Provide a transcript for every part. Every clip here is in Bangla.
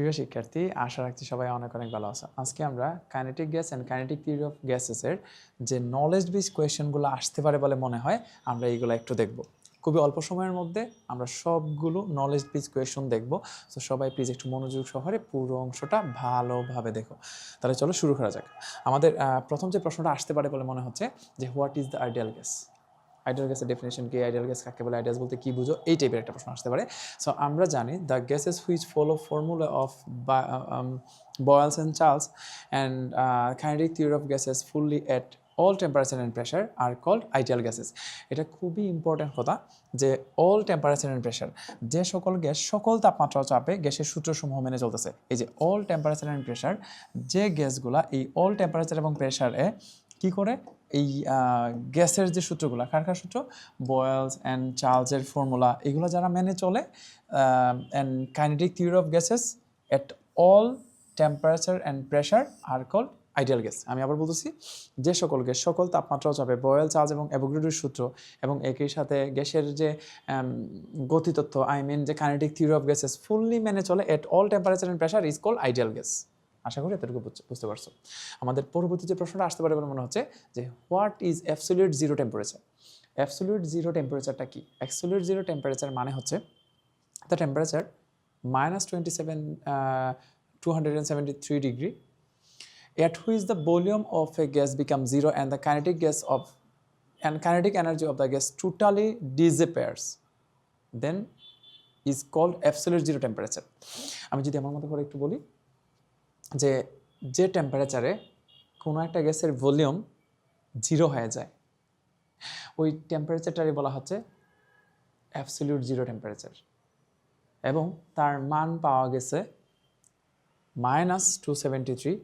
প্রিয় শিক্ষার্থী, আশা রাখছি সবাই অনেক অনেক ভালো আছে। আজকে আমরা kinetic gas and kinetic theory of গ্যাসেসের যে নলেজ বেস কোয়েশ্চেনগুলো আসতে পারে বলে মনে হয়, আমরা এইগুলো একটু দেখব। খুবই অল্প সময়ের মধ্যে আমরা সবগুলো নলেজ বেস কোয়েশ্চন দেখব। তো সবাই প্লিজ একটু মনোযোগ সহকারে পুরো অংশটা ভালোভাবে দেখো। তাহলে চলো শুরু করা যাক। আমাদের প্রথম যে প্রশ্নটা আসতে পারে বলে মনে হচ্ছে যে what is the ideal gas. Ideal গ্যাসের ডেফিনেশন কি, আইডিয়াল গ্যাস কাকে বলে, আইডিয়াস বলতে কি বুঝো, এই টাইপের একটা প্রশ্ন আসতে পারে। সো আমরা জানি the gases which follow formula of Boyle's and Charles and kinetic theory of gases fully at all temperature and pressure are called ideal gases. এটা খুবই ইম্পর্টেন্ট কথা যে অল টেম্পারেচার অ্যান্ড প্রেশার, যে সকল গ্যাস সকল তাপমাত্রা ও চাপে গ্যাসের সূত্রসমূহ মেনে চলতেছে। এই যে অল টেম্পারেচার অ্যান্ড প্রেশার, যে গ্যাসগুলা এই অল টেম্পারেচার এবং প্রেশারে কি করে এই গ্যাসের যে সূত্রগুলো, কার সূত্র, বয়েলস অ্যান্ড চার্লসের ফর্মুলা, এগুলো যারা মেনে চলে and kinetic theory of gases at all temperature and pressure are called ideal gas. আমি আবার বলতেছি, যে সকল গ্যাস সকল তাপমাত্রা ও চাপে বয়েল, চার্লস এবং অ্যাভোগাড্রোর সূত্র এবং একই সাথে গ্যাসের যে গতিতত্ত্ব, যে kinetic theory of gases fully মেনে চলে at all temperature and pressure is called ideal gas. আশা করি এতটুকু বুঝতে পারছো। আমাদের পরবর্তী যে প্রশ্নটা আসতে পারে বলে মনে হচ্ছে যে what is absolute zero temperature. Absolute zero টেম্পারেচারটা কি? অ্যাবসলিউট জিরো টেম্পারেচার মানে হচ্ছে the temperature -273 degree at which the volume of a gas becomes zero and the kinetic energy of the gas totally disappears, then is called absolute zero temperature. আমি যদি আমার মতো করে একটু বলি, যে টেম্পারেচারে কোনো একটা গ্যাসের ভলিউম জিরো হয়ে যায়, ওই টেম্পারেচারটারই বলা হচ্ছে অ্যাবসলিউট জিরো টেম্পারেচার, এবং তার মান পাওয়া গেছে -273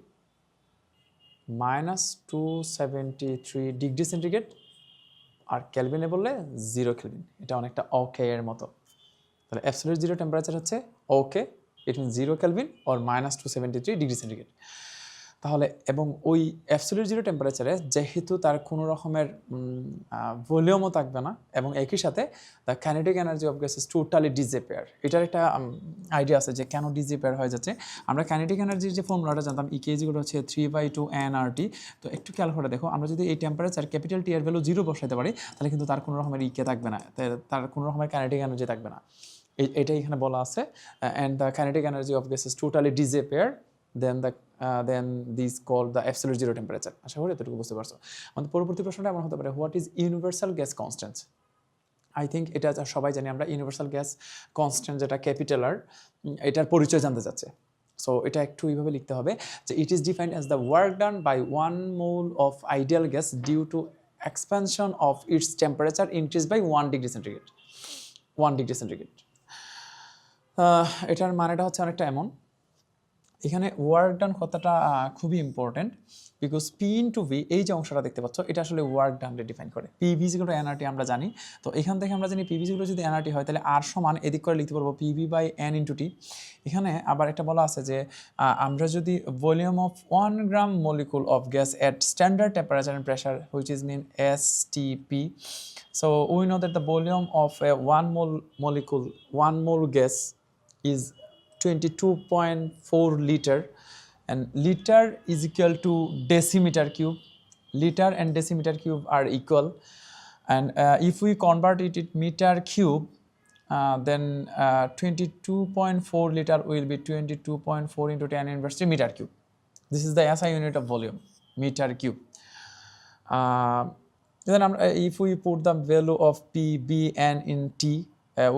ডিগ্রি সেন্টিগ্রেড, আর ক্যালভিনে বললে 0 কেলভিন। এটা অনেকটা ওকে এর মতো। তাহলে অ্যাবসলিউট জিরো টেম্পারেচার হচ্ছে okay, it means 0 kelvin or -273 degree centigrade. তাহলে এবং ওই অ্যাবসলিউট জিরো টেম্পারেচারে যেহেতু তার কোনো রকমের ভলিউমও থাকবে না, এবং একই সাথে the kinetic energy of gases totally disappear. এটার একটা আইডিয়া আছে যে কেন ডিসঅ্যাপিয়ার হয়ে যাচ্ছে। আমরা কাইনেটিক এনার্জির যে ফর্মুলাটা জানতাম, ইকেজিগুলো হচ্ছে 3/2 nRT। তো একটু খেয়াল করে দেখো, আমরা যদি এই টেম্পারেচার ক্যাপিটাল টি এর ভ্যালু 0 বসাইতে পারি, তাহলে কিন্তু তার কোনো রকমের ইকে থাকবে না, তার কোনো রকমের কাইনেটিক এনার্জি থাকবে না। এটাই এখানে বলা আছে, and the kinetic energy of gases totally disappear, then this called the absolute zero temperature. আশা করি এতটুকু বুঝতে পারছো। আমাদের পরবর্তী প্রশ্নটা এমন হতে পারে, what is universal gas constant. I think এটা সবাই জানি আমরা, ইউনিভার্সাল গ্যাস কনস্ট্যান্ট যেটা ক্যাপিটাল আর, এটার পরিচয় জানতে চাচ্ছে। সো এটা একটু এইভাবে লিখতে হবে যে it is defined as the work done by 1 mole of ideal gas due to expansion of its temperature increase by 1 degree centigrade. এটার মানেটা হচ্ছে অনেকটা এমন, এখানে ওয়ার্ক ডান কথাটা খুবই important, because P into V, এই যে অংশটা দেখতে পাচ্ছ, এটা আসলে ওয়ার্ক ডানকে ডিফাইন করে। পিভি যেগুলো এনআরটি আমরা জানি, তো এখান থেকে আমরা জানি পিভি যেগুলো যদি এনআরটি হয়, তাহলে আর সমান এদিক করে লিখতে পারবো PV by N into T. এখানে আবার একটা বলা আছে যে আমরা যদি volume of 1 gram molecule of gas at standard temperature and pressure which is mean STP, so we know that the volume of a 1 mole gas is 22.4 liter, and liter is equal to decimeter cube. Liter and decimeter cube are equal, and if we convert it in meter cube, then 22.4 liter will be 22.4 into 10 inverse 3 meter cube. This is the SI unit of volume, meter cube. Then if we put the value of P, B, N in T,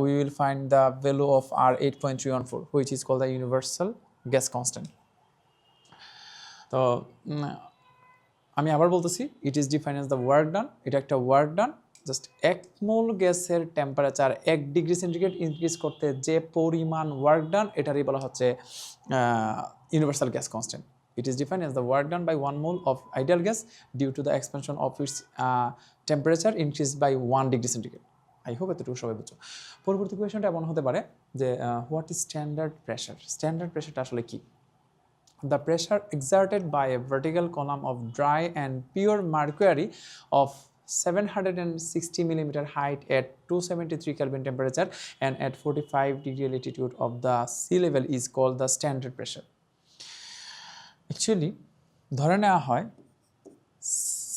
we will find the value of R 8.314, which is called the universal gas constant. তো আমি আবার বলতেছি, ইট is defined as the work ডান। এটা একটা ওয়ার্ক ডান, জাস্ট 1 মোল গ্যাসের টেম্পারেচার 1 ডিগ্রি সেন্টিগ্রেড ইনক্রিজ করতে যে পরিমাণ ওয়ার্ক ডান, এটারই বলা হচ্ছে universal gas constant. It is defined as the work done by 1 mole of ideal gas due to the expansion of its temperature increased by 1 degree centigrade. I hope এতটুকু সবাই বুঝছো। পরবর্তী কোয়েশনটা এমন হতে পারে যে what is standard pressure. Standard প্রেশারটা আসলে কি? The pressure exerted by a vertical column of dry and pure mercury of 760 millimeter height at 273 Kelvin temperature and at 45 degree latitude of the sea level is called the standard pressure. Actually, ধরে নেওয়া হয়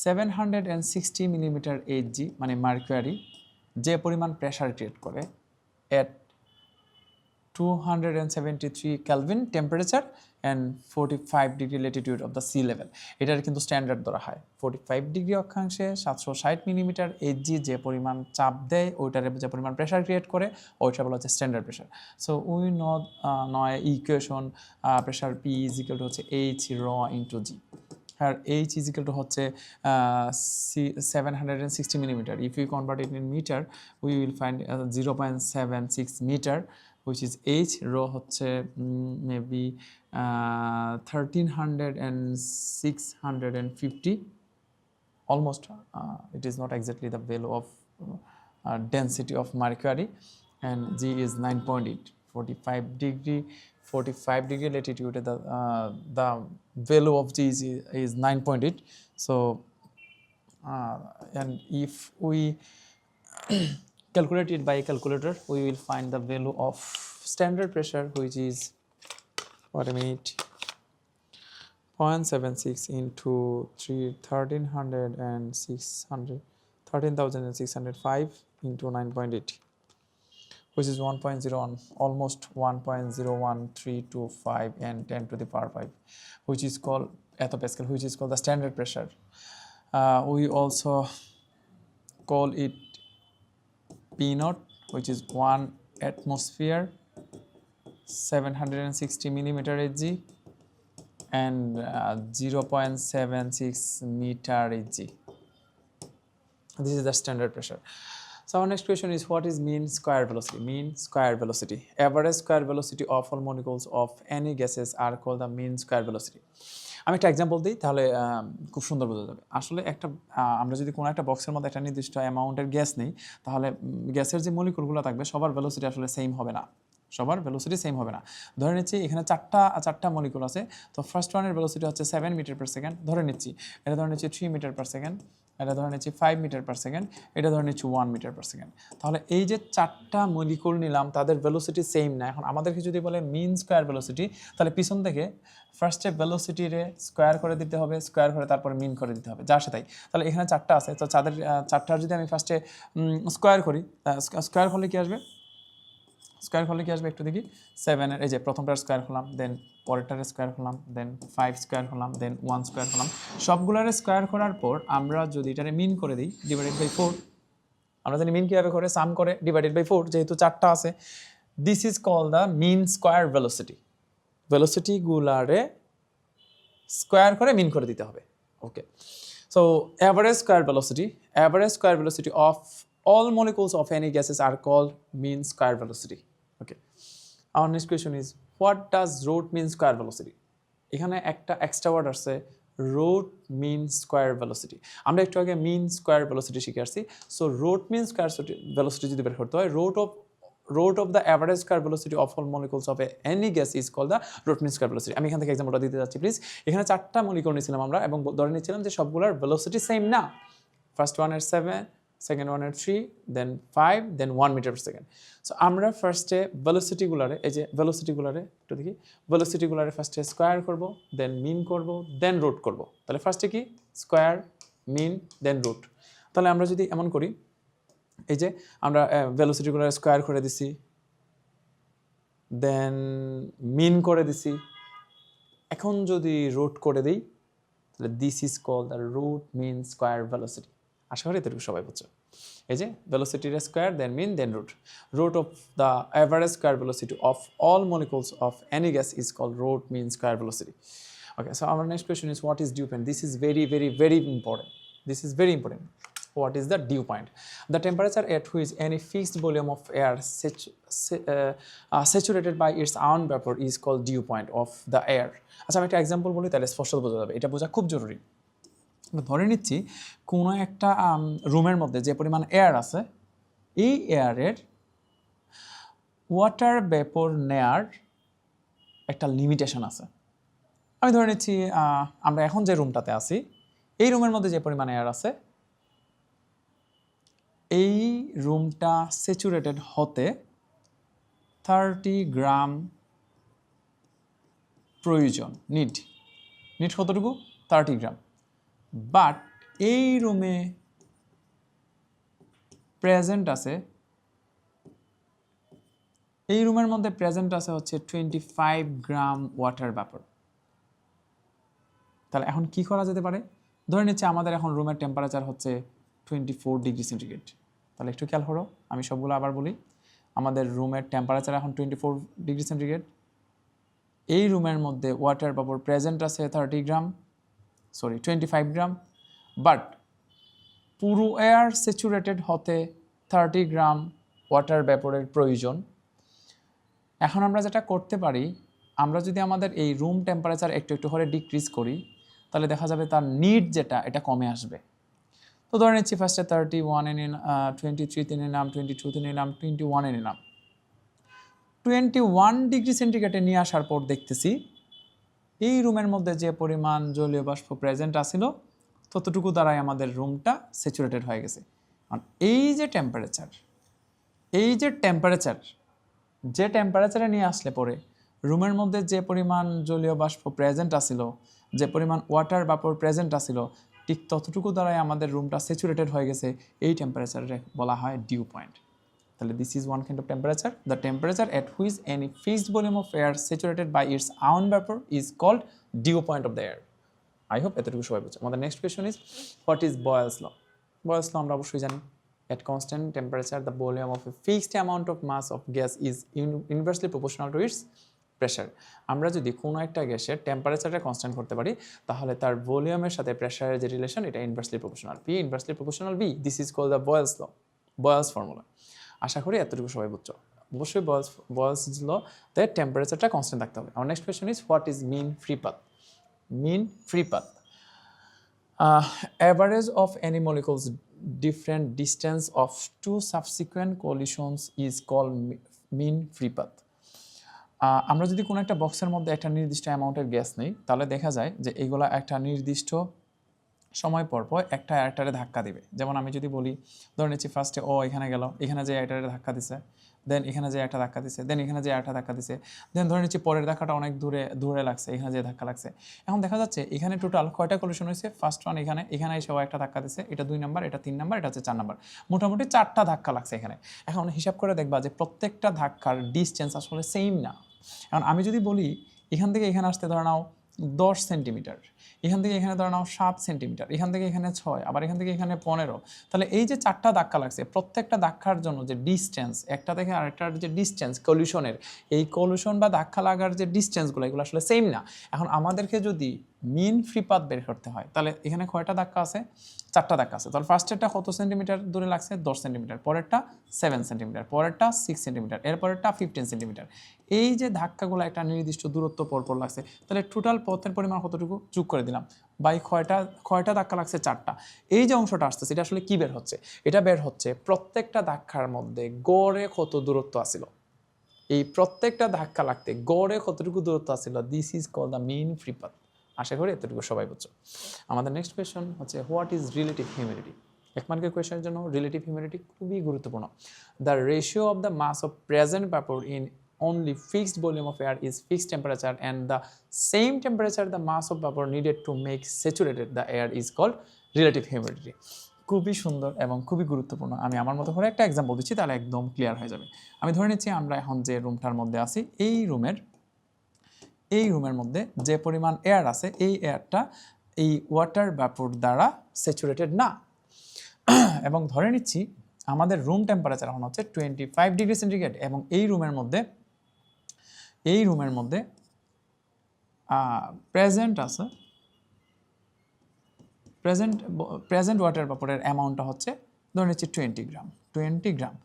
760 মিলিমিটার Hg মানে মার্কুয়ারি যে পরিমাণ প্রেশার ক্রিয়েট করে at 273 Kelvin temperature and 45 degree latitude of the sea level. এটার কিন্তু স্ট্যান্ডার্ড ধরা হয় 45 ডিগ্রি অক্ষাংশে 760 মিলিমিটার Hg যে পরিমাণ চাপ দেয় ওইটার যে পরিমাণ প্রেশার ক্রিয়েট করে ওইটা বলা হচ্ছে স্ট্যান্ডার্ড প্রেশার। সো উই নয় equation pressure P is equal to হচ্ছে H rho into G. Here H is equal to হচ্ছে 760 millimeter. If we convert it in meter, we will find 0.76 meter, which is H. Rho হচ্ছে maybe 1300 and 650. Almost, it is not exactly the value of density of mercury, and G is 9.8. 45 degree latitude, the value of G is 9.8. So and if we calculate it by a calculator, we will find the value of standard pressure, which is 0.76 into 1300 and 13,605 into 9.8, which is 1.01, almost 1.01325 and 10 to the power 5, which is called attopascal, which is called the standard pressure. We also call it P naught, which is 1 atmosphere, 760 millimeter Hg, and 0.76 meter Hg. This is the standard pressure. So our next question is, what is mean square velocity? Mean square velocity. Average square velocity of all molecules of any gases are called the mean square velocity. আমি একটা এক্সাম্পল দিই তাহলে খুব সুন্দর বোঝা যাবে। আসলে একটা আমরা যদি কোনো একটা বক্সের মধ্যে একটা নির্দিষ্ট অ্যামাউন্টের গ্যাস নেই তাহলে গ্যাসের যে মলিকুলগুলো থাকবে সবার ভেলোসিটি আসলে সেম হবে না, সবার ভেলোসিটি সেম হবে না। ধরে নিচ্ছি এখানে চারটা মলিকুল আছে, তো ফার্স্ট ওয়ানের ভেলোসিটি হচ্ছে 7 মিটার পার সেকেন্ড ধরে নিচ্ছি, এটা ধরে নিচ্ছি 3 মিটার পার সেকেন্ড, এটা ধরে নিচ্ছি 5 মিটার পার সেকেন্ড, এটা ধরে নিচ্ছি 1 মিটার পার সেকেন্ড। তাহলে এই যে চারটা মলিকুল নিলাম তাদের ভেলোসিটি সেম না। এখন আমাদেরকে যদি বলে মিন স্কোয়ার ভেলোসিটি, তাহলে পিছন থেকে ফার্স্টে ভেলোসিটিরে স্কোয়ার করে দিতে হবে, স্কোয়ার করে তারপরে মিন করে দিতে হবে, যার সাথেই। তাহলে এখানে চারটা আছে, তো চারটার যদি আমি ফার্স্টে স্কোয়ার করি, স্কোয়ার করলে কি আসবে? স্কোয়ার করলে কি আসবে একটু দেখি। 7-এর এই যে প্রথমটার স্কোয়ার করলাম, দেন পরেরটার স্কোয়ার করলাম, দেন 5 স্কোয়ার করলাম, দেন 1 স্কোয়ার করলাম। সবগুলোর স্কোয়ার করার পর আমরা যদি এটারে মিন করে দিই ডিভাইডেড বাই 4, আমরা জানি মিন কীভাবে করে, সাম করে ডিভাইডেড বাই 4, যেহেতু চারটা আছে। This is call the mean square velocity. ভেলোসিটিগুলারে স্কোয়ার করে মিন করে দিতে হবে। Okay, so average square velocity of all molecules of any gases are called mean square velocity. Okay, our next question is, what does root mean square velocity? এখানে একটা এক্সট্রা ওয়ার্ড আছে, root mean square velocity. আমরা একটু আগে mean square velocity শিখে আসছি। So root mean square velocity যদি বের করতে হয়, root of the average square velocity of all molecules of any gas is called the root mean square velocity. আমি এখান থেকে এক্সাম্পলটা দিতে যাচ্ছি প্লিজ। এখানে চারটা মলিকুল নিয়েছিলাম আমরা এবং ধরে নিচ্ছিলাম যে সবগুলোর ভেলোসিটি সেম না। ফার্স্ট ওয়ানের 7, সেকেন্ড ওয়ানের 3, দেন 5, দেন 1 মিটার পার সেকেন্ড। সো আমরা ফার্স্টে ভেলোসিটিগুলারে, এই যে ভেলোসিটিগুলারে একটু দেখি, ভেলোসিটিগুলারে ফার্স্টে স্কোয়ার করব, দেন মিন করব, দেন রুট করব। তাহলে ফার্স্টে কি স্কোয়ার, মিন, দেন রুট। তাহলে আমরা যদি এমন করি, এই যে আমরা ভেলোসিটিগুলারে স্কোয়ার করে দিছি, দেন মিন করে দিছি, এখন যদি রুট করে দিই তাহলে this is call the root mean square velocity. আশা করি এতটুকু সবাই বুঝছো। এই যে ভেলোসিটির square, then mean, then root of the average square velocity of all molecules of any gas is called root mean square velocity. Okay, so our next question is, what is dew point? This is very important. This is very important. What is the dew point? The temperature at which any fixed volume of air saturated by its own vapor is called dew point of the air. আচ্ছা, আমি একটা এক্সাম্পল বলি তাহলে স্পষ্ট বোঝা যাবে, এটা বোঝা খুব জরুরি। ধরে নিচ্ছি কোনো একটা রুমের মধ্যে যে পরিমাণ এয়ার আছে, এই এয়ারের ওয়াটার ভেপর নেয়ার একটা লিমিটেশন আছে। আমি ধরে নিচ্ছি আমরা এখন যে রুমটাতে আছি এই রুমের মধ্যে যে পরিমাণ এয়ার আছে এই রুমটা স্যাচুরেটেড হতে 30 গ্রাম প্রয়োজন, নিড কতটুকু? 30 গ্রাম। বাট এই রুমে প্রেজেন্ট আছে, এই রুমের মধ্যে প্রেজেন্ট আছে হচ্ছে 25 গ্রাম ওয়াটার ভ্যাপর। তাহলে এখন কি করা যেতে পারে? ধরে নিচ্ছে আমাদের এখন রুমের টেম্পারেচার হচ্ছে 24 ডিগ্রি সেন্টিগ্রেড। তাহলে একটু খেয়াল করো, আমি সবগুলো আবার বলি। আমাদের রুমের টেম্পারেচার এখন 24 ডিগ্রি সেন্টিগ্রেড। এই রুমের মধ্যে ওয়াটার ভ্যাপর প্রেজেন্ট আছে 25 গ্রাম। বাট পুরো এয়ার স্যাচুরেটেড হতে 30 গ্রাম ওয়াটার ভ্যাপরের প্রয়োজন। এখন আমরা যেটা করতে পারি, আমরা যদি আমাদের এই রুম টেম্পারেচার একটু একটু করে ডিক্রিজ করি, তাহলে দেখা যাবে তার নিড যেটা এটা কমে আসবে। তো ধরে নিচ্ছি ফার্স্টে 31 এ নিলাম, 23 নিলাম, 22 নিলাম, 21 নিলাম। 21 ডিগ্রি সেন্টিগ্রেডে নিয়ে আসার পর দেখতেছি এই রুমের মধ্যে যে পরিমাণ জলীয় বাষ্প প্রেজেন্ট আসিল ততটুকু দ্বারাই আমাদের রুমটা স্যাচুরেটেড হয়ে গেছে। কারণ এই যে টেম্পারেচারে নিয়ে আসলে পরে রুমের মধ্যে যে পরিমাণ জলীয় বাষ্প প্রেজেন্ট আসিল, যে পরিমাণ ওয়াটার ভ্যাপর প্রেজেন্ট আসিল, ঠিক ততটুকু দ্বারাই আমাদের রুমটা স্যাচুরেটেড হয়ে গেছে। এই টেম্পারেচারে বলা হয় ডিউ পয়েন্ট। তাহলে this is one kind of temperature. The temperature at which any fixed volume of air saturated by its own vapour is called dew point of the air. I hope এতটুকু সবাই বুঝছে। আমাদের next question is what is Boyle's law? Boyle's law আমরা অবশ্যই জানি। At constant temperature, the volume of a fixed amount of mass of gas is inversely proportional to its pressure. আমরা যদি কোনো একটা গ্যাসের টেম্পারেচারটা কনস্ট্যান্ট করতে পারি, তাহলে তার ভলিউমের সাথে প্রেশারের যে রিলেশন এটা inversely proportional. P inversely proportional B, this is called the Boyle's law, Boyle's formula. আশা করি এতটুকু সবাই বুঝছো। অবশ্যই বয়েলস ল তে টেম্পারেচারটা কনস্ট্যান্ট থাকতে হবে। আমার next question is what is mean free path? Mean free path, average of any molecules different distance of two subsequent collisions is called mean free path. আমরা যদি কোনো একটা বক্সের মধ্যে একটা নির্দিষ্ট অ্যামাউন্টের গ্যাস নেই, তাহলে দেখা যায় যে এইগুলা একটা নির্দিষ্ট সময় পর পর একটা আরেকটারে ধাক্কা দিবে। যেমন আমি যদি বলি, ধরে নিচ্ছি ফার্স্টে ও এখানে গেল, এখানে যে একটারে ধাক্কা দিছে, দেন এখানে যে একটা ধাক্কা দিছে, দেন এখানে যে একটা ধাক্কা দিছে, দেন ধরে নিচ্ছি পরের ধাক্কাটা অনেক দূরে লাগছে, এখানে যে ধাক্কা লাগছে। এখন দেখা যাচ্ছে এখানে টোটাল কয়টা কলিশন হয়েছে? ফার্স্ট ওয়ান এখানে এসেও একটা ধাক্কা দিছে, এটা 2 নাম্বার, এটা 3 নাম্বার, এটা হচ্ছে 4 নাম্বার, মোটামুটি 4টা ধাক্কা লাগছে এখানে। এখন হিসাব করে দেখবা যে প্রত্যেকটা ধাক্কার ডিস্টেন্স আসলে সেম না। এখন আমি যদি বলি এখান থেকে এখানে আসতে ধরে নাও 10 সেন্টিমিটার, এখান থেকে এখানে ধরে নাও 7 সেন্টিমিটার, এখান থেকে এখানে 6, আবার এখান থেকে এখানে 15, তাহলে এই যে 4টা ধাক্কা লাগছে, প্রত্যেকটা ধাক্কার জন্য যে ডিস্টেন্স, একটা থেকে আরেকটার যে ডিস্টেন্স কলিউশনের, এই কলিউশন বা ধাক্কা লাগার যে ডিস্টেন্সগুলো এগুলো আসলে সেম না। এখন আমাদেরকে যদি মিন ফ্রি পাথ বের করতে হয়, তাহলে এখানে কয়টা ধাক্কা আছে? 4টা ধাক্কা আছে। তাহলে ফার্স্টেরটা কত সেন্টিমিটার দূরে লাগছে? 10 সেন্টিমিটার, পরেরটা 7 সেন্টিমিটার, পরেরটা 6 সেন্টিমিটার, এরপরেরটা 15 সেন্টিমিটার। এই যে ধাক্কাগুলো একটা নির্দিষ্ট দূরত্ব পরপর লাগছে, তাহলে টোটাল পথের পরিমাণ কতটুকু যোগ করে দিলাম, বাই কয়টা ধাক্কা লাগছে? 4টা। এই যে অংশটা আসতেছে এটা আসলে কি বের হচ্ছে? এটা বের হচ্ছে প্রত্যেকটা ধাক্কার মধ্যে গড়ে কত দূরত্ব আসিল, এই প্রত্যেকটা ধাক্কা লাগতে গড়ে কতটুকু দূরত্ব আসিল, this is call the mean free path. আশা করি এতটুকু সবাই বুঝছো। আমাদের নেক্সট কোয়েশ্চন হচ্ছে হোয়াট ইজ রিলেটিভ হিউমিডিটি? 1 মার্কের কোয়েশ্চেনের জন্য রিলেটিভ হিউমিডিটি খুবই গুরুত্বপূর্ণ। The ratio of the mass of present vapour in only fixed volume of air is fixed temperature, and the same temperature the mass of vapor needed to make saturated the air is called relative humidity. খুবই সুন্দর এবং খুবই গুরুত্বপূর্ণ। আমি আমার মতো করে একটা এক্সাম্পল দিচ্ছি, তাহলে একদম ক্লিয়ার হয়ে যাবে। আমি ধরে নিচ্ছি আমরা এখন যে রুমটার মধ্যে আছি, এই রুমের মধ্যে যে পরিমাণ এয়ার আছে, এই এয়ারটা এই ওয়াটার ভ্যাপর দ্বারা স্যাচুরেটেড না। এবং ধরে নিচ্ছি আমাদের রুম টেম্পারেচার এখন হচ্ছে 25 ডিগ্রি সেন্টিগ্রেড, এবং এই রুমের মধ্যে প্রেজেন্ট আছে, প্রেজেন্ট ওয়াটার ভ্যাপরের অ্যামাউন্টটা হচ্ছে ধরে নিচ্ছি 20 গ্রাম।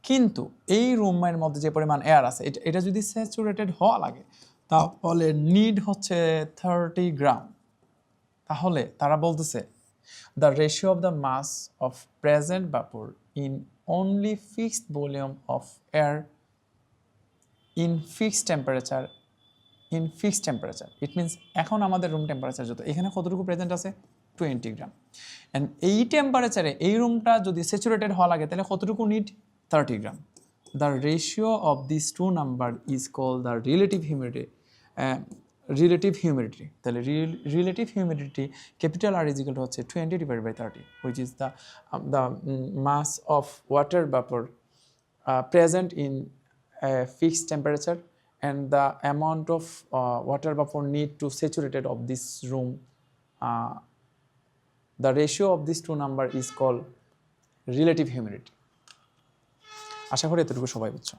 কিন্তু এই রুমের মধ্যে যে পরিমাণ এয়ার আছে এটা যদি স্যাচুরেটেড হওয়া লাগে, তাহলে নিড হচ্ছে 30 গ্রাম। তাহলে তারা বলতেছে the ratio of the mass of present vapour in only fixed volume of air in fixed temperature, it means এখন আমাদের রুম টেম্পারেচার যত, এখানে কতটুকু প্রেজেন্ট আছে? 20 গ্রাম। অ্যান্ড এই টেম্পারেচারে এই রুমটা যদি স্যাচুরেটেড হওয়া লাগে তাহলে কতটুকু need 30 gram. The ratio of this two number is call the relative humidity. তাহলে relative humidity capital R is equal to হচ্ছে 20/30, which is the mass of water vapour present in a fixed temperature and the amount of water vapor need to saturated of this room. The ratio of these two number is called relative humidity. আশা করি এতটুকু সবাই বুঝছো।